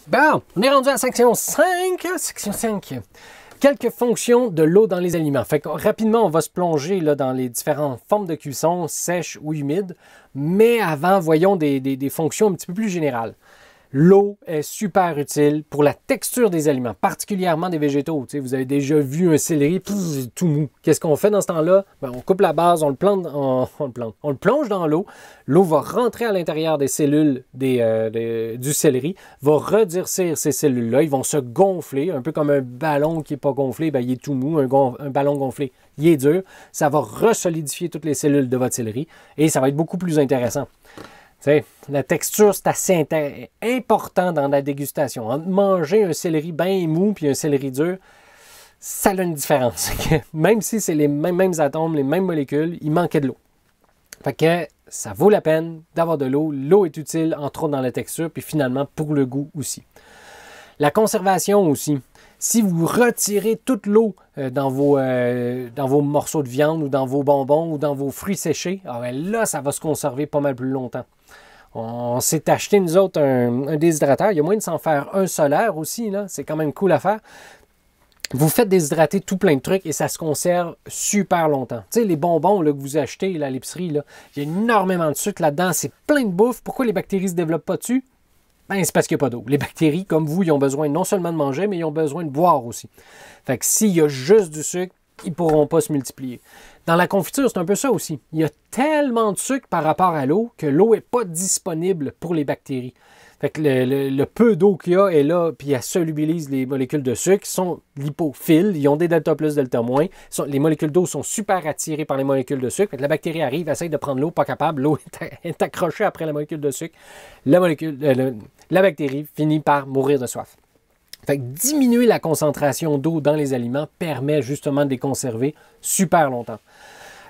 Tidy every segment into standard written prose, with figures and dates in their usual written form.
Bon, on est rendu à section 5. Section 5. Quelques fonctions de l'eau dans les aliments. Fait que, rapidement, on va se plonger là, dans les différentes formes de cuisson, sèche ou humide. Mais avant, voyons des fonctions un petit peu plus générales. L'eau est super utile pour la texture des aliments, particulièrement des végétaux. Tu sais, vous avez déjà vu un céleri tout mou. Qu'est-ce qu'on fait dans ce temps-là? Ben, on coupe la base, on le plonge dans l'eau. L'eau va rentrer à l'intérieur des cellules du céleri, va redurcir ces cellules-là. Ils vont se gonfler, un peu comme un ballon qui n'est pas gonflé, ben, il est tout mou. Un ballon gonflé, il est dur. Ça va resolidifier toutes les cellules de votre céleri et ça va être beaucoup plus intéressant. T'sais, la texture, c'est assez important dans la dégustation. Entre manger un céleri bien mou et un céleri dur, ça a une différence. Même si c'est les mêmes atomes, les mêmes molécules, il manquait de l'eau. Fait que ça vaut la peine d'avoir de l'eau. L'eau est utile, entre autres, dans la texture, puis finalement pour le goût aussi. La conservation aussi. Si vous retirez toute l'eau dans vos morceaux de viande ou dans vos bonbons ou dans vos fruits séchés, là, ça va se conserver pas mal plus longtemps. On s'est acheté, nous autres, un déshydrateur. Il y a moyen de s'en faire un solaire aussi, là. C'est quand même cool à faire. Vous faites déshydrater tout plein de trucs et ça se conserve super longtemps. Tu sais, les bonbons là, que vous achetez là, à l'épicerie, là, il y a énormément de sucre là-dedans. C'est plein de bouffe. Pourquoi les bactéries ne se développent pas dessus? Ben, c'est parce qu'il n'y a pas d'eau. Les bactéries, comme vous, ils ont besoin non seulement de manger, mais ils ont besoin de boire aussi. Fait que s'il y a juste du sucre, ils ne pourront pas se multiplier. Dans la confiture, c'est un peu ça aussi. Il y a tellement de sucre par rapport à l'eau que l'eau n'est pas disponible pour les bactéries. Fait que le peu d'eau qu'il y a est là, puis elle solubilise les molécules de sucre, qui sont lipophiles, ils ont des delta plus, delta moins. Les molécules d'eau sont super attirées par les molécules de sucre. Fait que la bactérie arrive, essaye de prendre l'eau, pas capable, l'eau est accrochée après la molécule de sucre. La bactérie finit par mourir de soif. Fait que diminuer la concentration d'eau dans les aliments permet justement de les conserver super longtemps.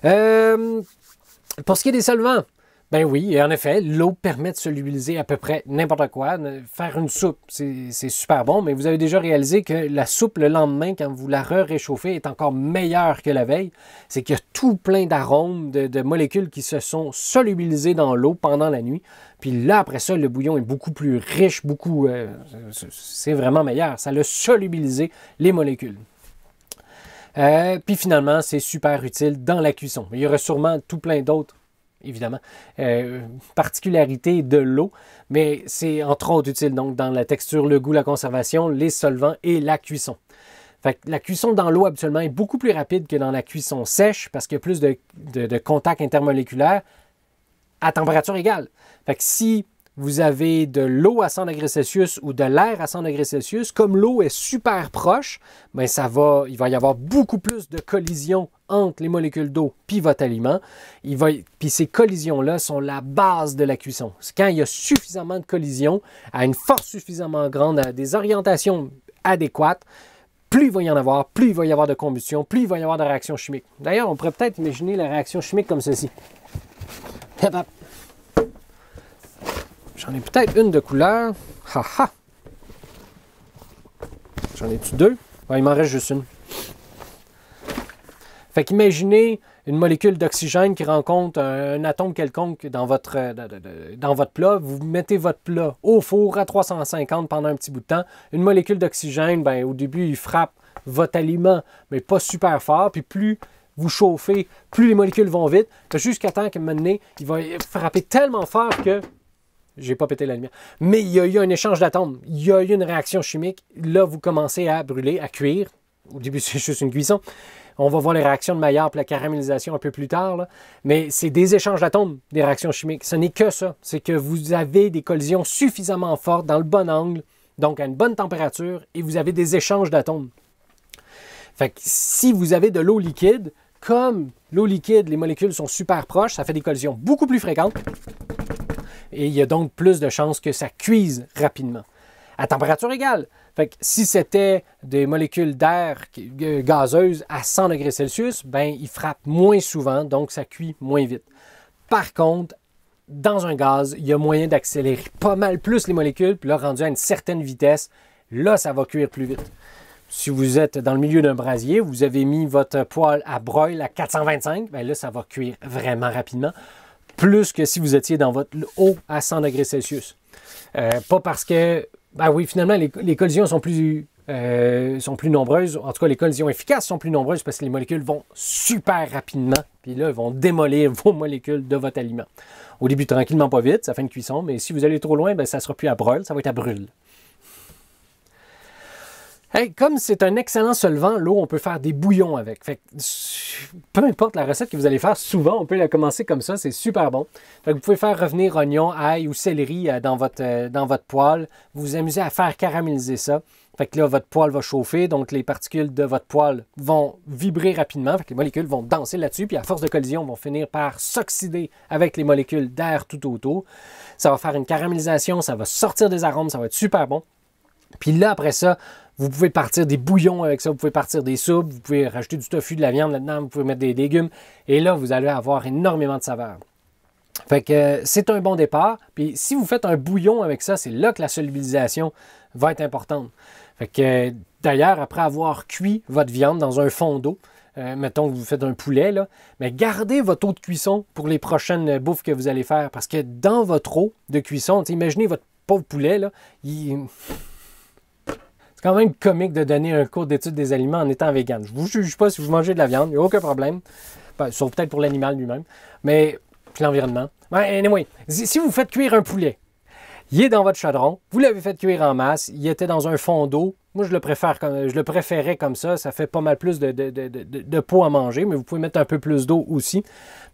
Pour ce qui est des solvants, ben oui, en effet, l'eau permet de solubiliser à peu près n'importe quoi. Faire une soupe, c'est super bon, mais vous avez déjà réalisé que la soupe, le lendemain, quand vous la réchauffez, est encore meilleure que la veille. C'est qu'il y a tout plein d'arômes, de molécules qui se sont solubilisées dans l'eau pendant la nuit. Puis là, après ça, le bouillon est beaucoup plus riche, c'est vraiment meilleur. Ça l'a solubilisé, les molécules. Puis finalement, c'est super utile dans la cuisson. Il y aura sûrement tout plein d'autres, évidemment, particularités de l'eau, mais c'est entre autres utile donc dans la texture, le goût, la conservation, les solvants et la cuisson. Fait que la cuisson dans l'eau, habituellement, est beaucoup plus rapide que dans la cuisson sèche parce qu'il y a plus de contact intermoléculaire à température égale. Fait que si vous avez de l'eau à 100 degrés Celsius ou de l'air à 100 degrés Celsius, comme l'eau est super proche, ben il va y avoir beaucoup plus de collisions entre les molécules d'eau puis votre aliment. Puis ces collisions-là sont la base de la cuisson. C'est quand il y a suffisamment de collisions, à une force suffisamment grande, à des orientations adéquates, plus il va y en avoir, plus il va y avoir de combustion, plus il va y avoir de réactions chimiques. D'ailleurs, on pourrait peut-être imaginer la réaction chimique comme ceci. J'en ai peut-être une de couleur. Haha! J'en ai-tu deux? Ouais, il m'en reste juste une. Fait qu'imaginez une molécule d'oxygène qui rencontre un atome quelconque dans votre plat. Vous mettez votre plat au four à 350 pendant un petit bout de temps. Une molécule d'oxygène, ben, au début, il frappe votre aliment, mais pas super fort. Puis plus vous chauffez, plus les molécules vont vite. Jusqu'à temps qu'à un moment donné, il va frapper tellement fort que... J'ai pas pété la lumière. Mais il y a eu un échange d'atomes. Il y a eu une réaction chimique. Là, vous commencez à brûler, à cuire. Au début, c'est juste une cuisson. On va voir les réactions de Maillard et la caramélisation un peu plus tard. Là. Mais c'est des échanges d'atomes, des réactions chimiques. Ce n'est que ça. C'est que vous avez des collisions suffisamment fortes dans le bon angle, donc à une bonne température, et vous avez des échanges d'atomes. Fait que si vous avez de l'eau liquide, comme l'eau liquide, les molécules sont super proches, ça fait des collisions beaucoup plus fréquentes. Et il y a donc plus de chances que ça cuise rapidement. À température égale. Fait que si c'était des molécules d'air gazeuses à 100 degrés Celsius, ben, ils frappent moins souvent, donc ça cuit moins vite. Par contre, dans un gaz, il y a moyen d'accélérer pas mal plus les molécules, puis là, rendu à une certaine vitesse, là, ça va cuire plus vite. Si vous êtes dans le milieu d'un brasier, vous avez mis votre poêle à broil à 425, bien là, ça va cuire vraiment rapidement. Plus que si vous étiez dans votre eau à 100 degrés Celsius. Pas parce que Ben oui, finalement, les collisions sont plus nombreuses. En tout cas, les collisions efficaces sont plus nombreuses parce que les molécules vont super rapidement. Puis là, ils vont démolir vos molécules de votre aliment. Au début, tranquillement, pas vite, ça fait une cuisson. Mais si vous allez trop loin, ben, ça ne sera plus à brûle, ça va être à brûle. Hey, comme c'est un excellent solvant, l'eau, on peut faire des bouillons avec. Fait que, peu importe la recette que vous allez faire, souvent, on peut la commencer comme ça, c'est super bon. Fait que vous pouvez faire revenir oignon, ail ou céleri dans votre poêle. Vous vous amusez à faire caraméliser ça. Fait que là, votre poêle va chauffer, donc les particules de votre poêle vont vibrer rapidement. Fait que les molécules vont danser là-dessus, puis à force de collision, vont finir par s'oxyder avec les molécules d'air tout autour. Ça va faire une caramélisation, ça va sortir des arômes, ça va être super bon. Puis là, après ça, vous pouvez partir des bouillons avec ça, vous pouvez partir des soupes, vous pouvez rajouter du tofu, de la viande là-dedans, vous pouvez mettre des légumes. Et là, vous allez avoir énormément de saveur. Fait que c'est un bon départ. Puis si vous faites un bouillon avec ça, c'est là que la solubilisation va être importante. Fait que d'ailleurs, après avoir cuit votre viande dans un fond d'eau, mettons que vous faites un poulet, là, mais gardez votre eau de cuisson pour les prochaines bouffes que vous allez faire. Parce que dans votre eau de cuisson, imaginez votre pauvre poulet, là, c'est quand même comique de donner un cours d'étude des aliments en étant vegan. Je ne vous juge pas si vous mangez de la viande, il n'y a aucun problème. Ben, sauf peut-être pour l'animal lui-même, mais puis l'environnement. Ben, anyway, si vous faites cuire un poulet, il est dans votre chaudron, vous l'avez fait cuire en masse, il était dans un fond d'eau. Moi, je le préférais comme ça. Ça fait pas mal plus de peau à manger, mais vous pouvez mettre un peu plus d'eau aussi.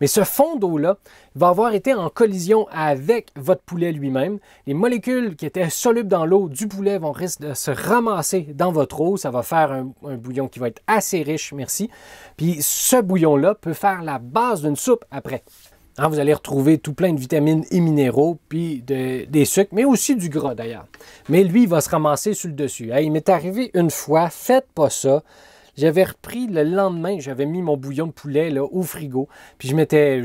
Mais ce fond d'eau-là va avoir été en collision avec votre poulet lui-même. Les molécules qui étaient solubles dans l'eau du poulet vont risquer de se ramasser dans votre eau. Ça va faire un bouillon qui va être assez riche, merci. Puis ce bouillon-là peut faire la base d'une soupe après. Vous allez retrouver tout plein de vitamines et minéraux, puis des sucres, mais aussi du gras d'ailleurs. Mais lui, il va se ramasser sur le dessus. Il m'est arrivé une fois, faites pas ça. J'avais repris le lendemain, j'avais mis mon bouillon de poulet là, au frigo, puis je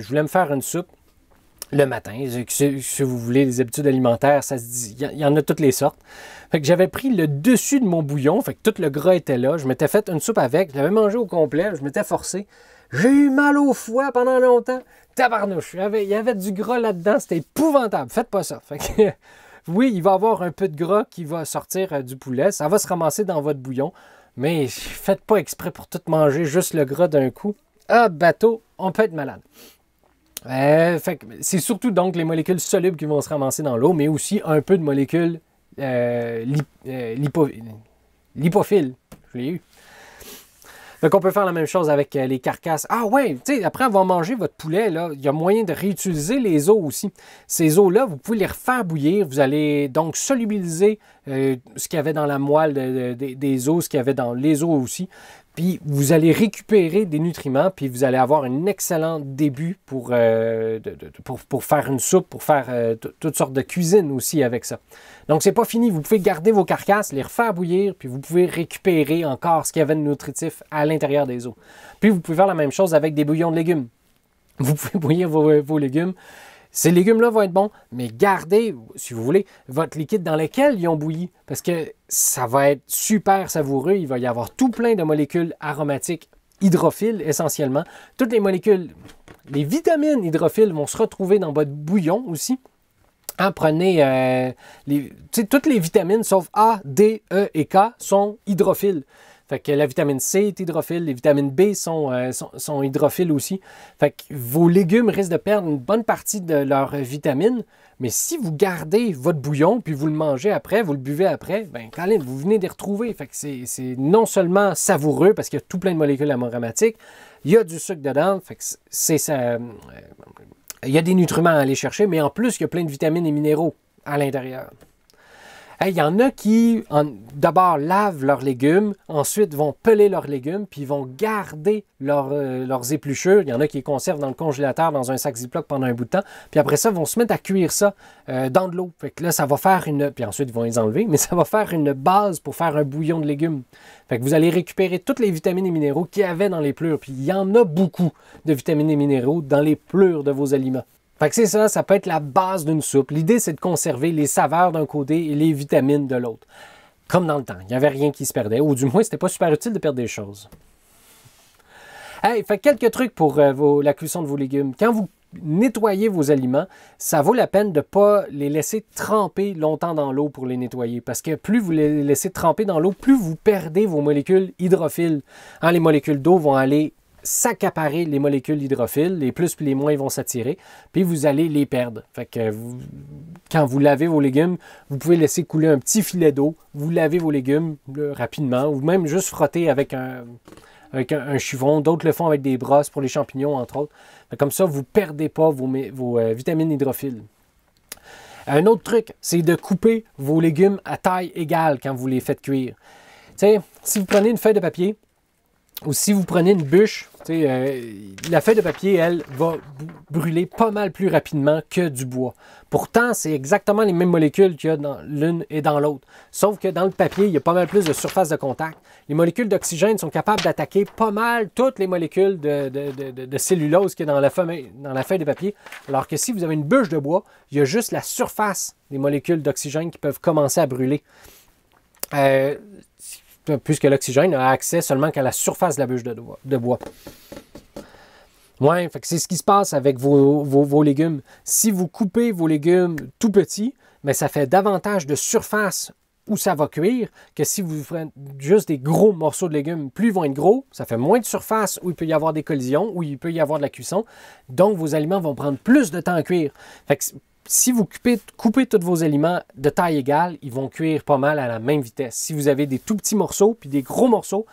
voulais me faire une soupe le matin. Si vous voulez, les habitudes alimentaires, ça se dit, il y en a toutes les sortes. Fait que j'avais pris le dessus de mon bouillon, fait que tout le gras était là. Je m'étais fait une soupe avec, je l'avais mangé au complet, je m'étais forcé. J'ai eu mal au foie pendant longtemps. Tabarnouche, il y avait du gras là-dedans, c'était épouvantable. Faites pas ça. Fait que, oui, il va y avoir un peu de gras qui va sortir du poulet. Ça va se ramasser dans votre bouillon. Mais faites pas exprès pour tout manger, juste le gras d'un coup. Ah, bateau, on peut être malade. C'est surtout donc les molécules solubles qui vont se ramasser dans l'eau, mais aussi un peu de molécules lipophiles. Je l'ai eu. Donc, on peut faire la même chose avec les carcasses. Ah ouais, tu sais, après avoir mangé votre poulet, là, il y a moyen de réutiliser les os aussi. Ces os-là, vous pouvez les refaire bouillir. Vous allez donc solubiliser ce qu'il y avait dans la moelle des os, ce qu'il y avait dans les os aussi. Puis, vous allez récupérer des nutriments, puis vous allez avoir un excellent début pour faire une soupe, pour faire toutes sortes de cuisine aussi avec ça. Donc, c'est pas fini. Vous pouvez garder vos carcasses, les refaire bouillir, puis vous pouvez récupérer encore ce qu'il y avait de nutritif à l'intérieur des os. Puis, vous pouvez faire la même chose avec des bouillons de légumes. Vous pouvez bouillir vos légumes. Ces légumes-là vont être bons, mais gardez, si vous voulez, votre liquide dans lequel ils ont bouilli, parce que ça va être super savoureux. Il va y avoir tout plein de molécules aromatiques hydrophiles essentiellement. Toutes les molécules, les vitamines hydrophiles vont se retrouver dans votre bouillon aussi. Prenez toutes les vitamines sauf A, D, E et K sont hydrophiles. Fait que la vitamine C est hydrophile, les vitamines B sont hydrophiles aussi. Fait que vos légumes risquent de perdre une bonne partie de leurs vitamines, mais si vous gardez votre bouillon, puis vous le mangez après, vous le buvez après, bien, Colin, vous venez de les retrouver. Fait que c'est non seulement savoureux, parce qu'il y a tout plein de molécules aromatiques, il y a du sucre dedans, fait que il y a des nutriments à aller chercher, mais en plus, il y a plein de vitamines et minéraux à l'intérieur. Il y en a qui, d'abord, lavent leurs légumes, ensuite vont peler leurs légumes, puis vont garder leurs épluchures. Il y en a qui les conservent dans le congélateur, dans un sac Ziploc pendant un bout de temps. Puis après ça, vont se mettre à cuire ça dans de l'eau. Fait que là, ça va faire puis ensuite, ils vont les enlever, mais ça va faire une base pour faire un bouillon de légumes. Fait que vous allez récupérer toutes les vitamines et minéraux qu'il y avait dans les pelures. Puis il y en a beaucoup de vitamines et minéraux dans les pelures de vos aliments. Fait que c'est ça, ça peut être la base d'une soupe. L'idée, c'est de conserver les saveurs d'un côté et les vitamines de l'autre. Comme dans le temps, il n'y avait rien qui se perdait, ou du moins, c'était pas super utile de perdre des choses. Fait quelques trucs pour la cuisson de vos légumes. Quand vous nettoyer vos aliments, ça vaut la peine de ne pas les laisser tremper longtemps dans l'eau pour les nettoyer. Parce que plus vous les laissez tremper dans l'eau, plus vous perdez vos molécules hydrophiles. Hein, les molécules d'eau vont aller s'accaparer les molécules hydrophiles, les plus puis les moins vont s'attirer, puis vous allez les perdre. Fait que quand vous lavez vos légumes, vous pouvez laisser couler un petit filet d'eau, vous lavez vos légumes rapidement, ou même juste frotter avec un chiffon. D'autres le font avec des brosses pour les champignons, entre autres. Fait comme ça, vous ne perdez pas vos vitamines hydrophiles. Un autre truc, c'est de couper vos légumes à taille égale quand vous les faites cuire. Tu sais, si vous prenez une feuille de papier, ou si vous prenez une bûche, la feuille de papier, elle, va brûler pas mal plus rapidement que du bois. Pourtant, c'est exactement les mêmes molécules qu'il y a dans l'une et dans l'autre. Sauf que dans le papier, il y a pas mal plus de surface de contact. Les molécules d'oxygène sont capables d'attaquer pas mal toutes les molécules de cellulose qu'il y a dans la feuille de papier. Alors que si vous avez une bûche de bois, il y a juste la surface des molécules d'oxygène qui peuvent commencer à brûler. Puisque l'oxygène a accès seulement qu'à la surface de la bûche de bois. Ouais, c'est ce qui se passe avec vos légumes. Si vous coupez vos légumes tout petits, mais ça fait davantage de surface où ça va cuire que si vous prenez juste des gros morceaux de légumes. Plus ils vont être gros, ça fait moins de surface où il peut y avoir des collisions, où il peut y avoir de la cuisson. Donc, vos aliments vont prendre plus de temps à cuire. Fait que si vous coupez tous vos aliments de taille égale, ils vont cuire pas mal à la même vitesse. Si vous avez des tout petits morceaux puis des gros morceaux,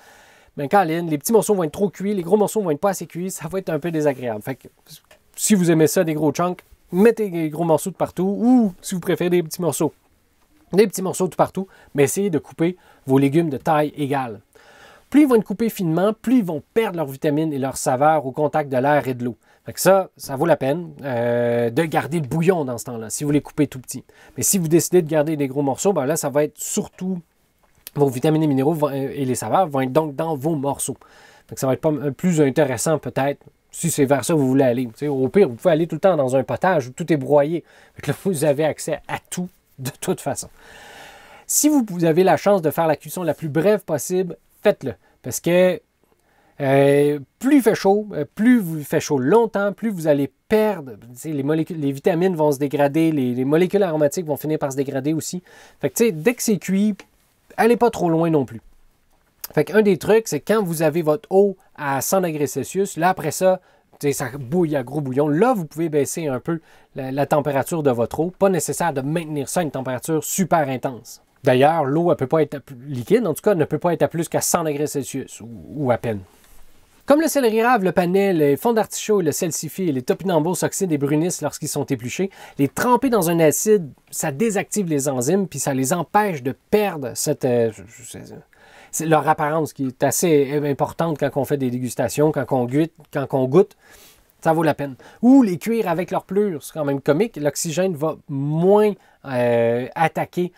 bien, Caroline, les petits morceaux vont être trop cuits, les gros morceaux vont être pas assez cuits, ça va être un peu désagréable. Fait que, si vous aimez ça, des gros chunks, mettez des gros morceaux de partout, ou si vous préférez des petits morceaux de partout, mais essayez de couper vos légumes de taille égale. Plus ils vont être coupés finement, plus ils vont perdre leurs vitamines et leur saveur au contact de l'air et de l'eau. Fait que ça vaut la peine de garder le bouillon dans ce temps-là, si vous les coupez tout petits. Mais si vous décidez de garder des gros morceaux, ben là, ça va être surtout vos vitamines et minéraux et les saveurs vont être donc dans vos morceaux. Fait que ça va être plus intéressant peut-être, si c'est vers ça que vous voulez aller. T'sais, au pire, vous pouvez aller tout le temps dans un potage où tout est broyé. Fait que là, vous avez accès à tout de toute façon. Si vous avez la chance de faire la cuisson la plus brève possible, faites-le. Parce que plus il fait chaud, plus vous fait chaud longtemps, plus vous allez perdre. Les vitamines vont se dégrader, les molécules aromatiques vont finir par se dégrader aussi. Fait que dès que c'est cuit, allez pas trop loin non plus. Fait qu'un des trucs, c'est quand vous avez votre eau à 100 degrés Celsius, là après ça bouille à gros bouillon. Là, vous pouvez baisser un peu la température de votre eau. Pas nécessaire de maintenir ça à une température super intense. D'ailleurs, l'eau, elle ne peut pas être liquide, en tout cas, ne peut pas être à plus qu'à 100 degrés Celsius ou à peine. Comme le céleri rave, le panais, le fond d'artichaut, le salsifis et les topinambours s'oxydent et brunissent lorsqu'ils sont épluchés, les tremper dans un acide, ça désactive les enzymes puis ça les empêche de perdre leur apparence qui est assez importante quand on fait des dégustations, quand on goûte. Ça vaut la peine. Ou les cuire avec leur pelure, c'est quand même comique. L'oxygène va moins attaquer,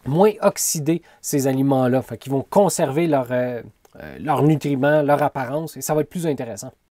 moins oxyder ces aliments-là. Fait qu'ils vont conserver leurs nutriments, leur apparence, et ça va être plus intéressant.